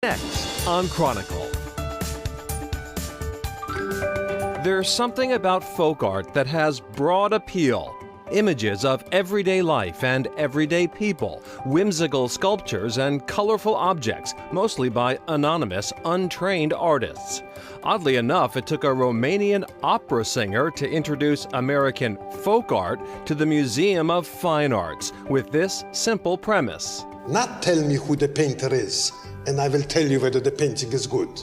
Next on Chronicle. There's something about folk art that has broad appeal. Images of everyday life and everyday people, whimsical sculptures and colorful objects, mostly by anonymous, untrained artists. Oddly enough, it took a Romanian opera singer to introduce American folk art to the Museum of Fine Arts with this simple premise. Not tell me who the painter is, and I will tell you whether the painting is good.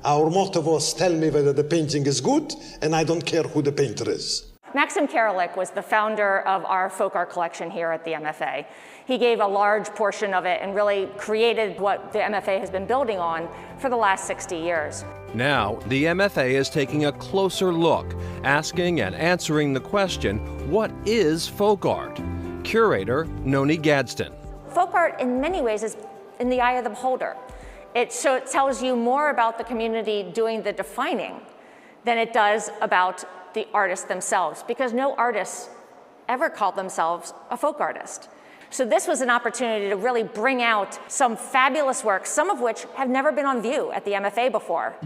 Our motto was, tell me whether the painting is good, and I don't care who the painter is. Maxim Karalik was the founder of our folk art collection here at the MFA. He gave a large portion of it and really created what the MFA has been building on for the last 60 years. Now, the MFA is taking a closer look, asking and answering the question, what is folk art? Curator Noni Gadsden. Folk art in many ways is in the eye of the beholder. It tells you more about the community doing the defining than it does about the artists themselves, because no artists ever called themselves a folk artist. So this was an opportunity to really bring out some fabulous works, some of which have never been on view at the MFA before.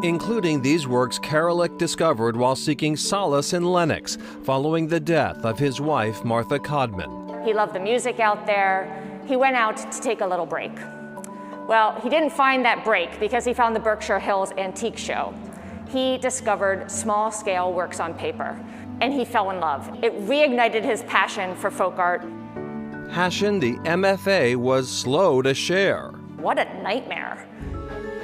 Including these works Karalik discovered while seeking solace in Lenox, following the death of his wife, Martha Codman. He loved the music out there. He went out to take a little break. Well, he didn't find that break because he found the Berkshire Hills Antique Show. He discovered small-scale works on paper, and he fell in love. It reignited his passion for folk art. Passion the MFA was slow to share. What a nightmare.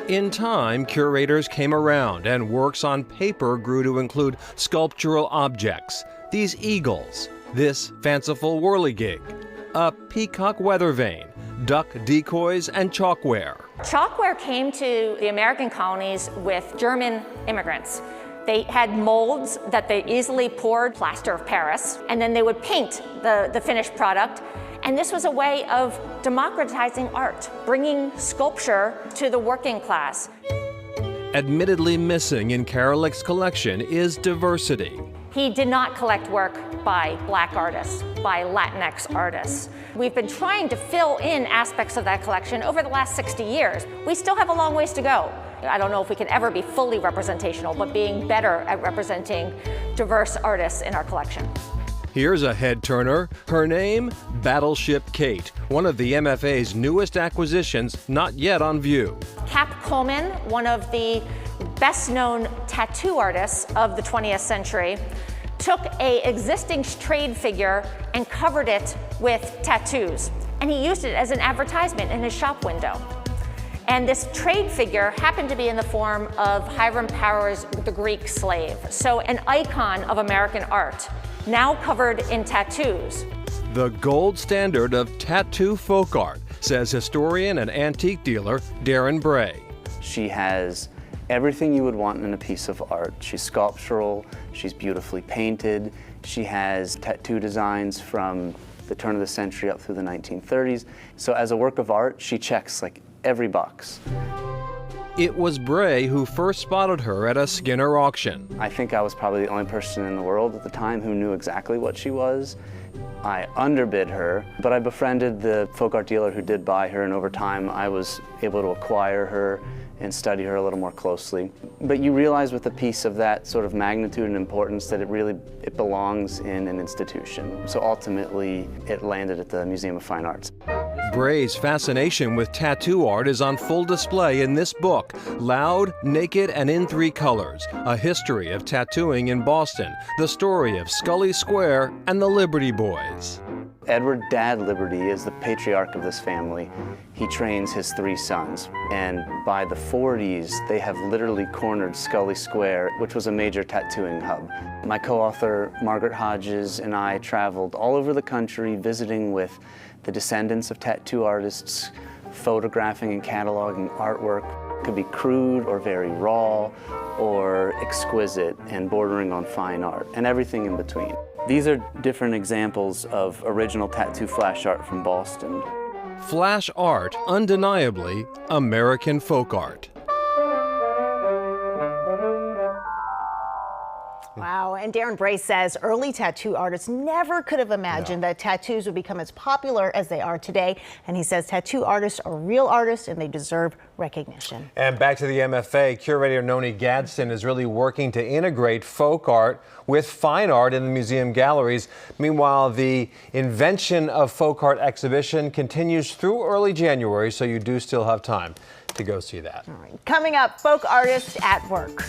In time, curators came around, and works on paper grew to include sculptural objects. These eagles, this fanciful whirligig, a peacock weather vane, duck decoys, and chalkware. Chalkware came to the American colonies with German immigrants. They had molds that they easily poured plaster of Paris, and then they would paint the finished product. And this was a way of democratizing art, bringing sculpture to the working class. Admittedly missing in Karalik's collection is diversity. He did not collect work by Black artists, by Latinx artists. We've been trying to fill in aspects of that collection over the last 60 years. We still have a long ways to go. I don't know if we can ever be fully representational, but being better at representing diverse artists in our collection. Here's a head-turner. Her name, Battleship Kate, one of the MFA's newest acquisitions, not yet on view. Cap Coleman, one of the best-known tattoo artists of the 20th century, took an existing trade figure and covered it with tattoos. And he used it as an advertisement in his shop window. And this trade figure happened to be in the form of Hiram Power's The Greek Slave. So an icon of American art, now covered in tattoos. The gold standard of tattoo folk art, says historian and antique dealer Darren Bray. She has everything you would want in a piece of art. She's sculptural, she's beautifully painted, she has tattoo designs from the turn of the century up through the 1930s. So as a work of art, she checks like every box. It was Bray who first spotted her at a Skinner auction. I think I was probably the only person in the world at the time who knew exactly what she was. I underbid her, but I befriended the folk art dealer who did buy her, and over time I was able to acquire her and study her a little more closely. But you realize with a piece of that sort of magnitude and importance that it belongs in an institution. So ultimately, it landed at the Museum of Fine Arts. Bray's fascination with tattoo art is on full display in this book, Loud, Naked, and in Three Colors, A History of Tattooing in Boston, the story of Scully Square and the Liberty Boys. Edward Dad Liberty is the patriarch of this family. He trains his 3 sons, and by the 40s, they have literally cornered Scully Square, which was a major tattooing hub. My co-author, Margaret Hodges, and I traveled all over the country visiting with the descendants of tattoo artists, photographing and cataloging artwork. It could be crude or very raw, or exquisite and bordering on fine art, and everything in between. These are different examples of original tattoo flash art from Boston. Flash art, undeniably American folk art. Wow, And Darren Bray says early tattoo artists never could have imagined that tattoos would become as popular as they are today. And he says tattoo artists are real artists and they deserve recognition. And back to the MFA, curator Noni Gadsden is really working to integrate folk art with fine art in the museum galleries. Meanwhile, the Invention of Folk Art exhibition continues through early January, so you do still have time to go see that. All right. Coming up, folk artists at work.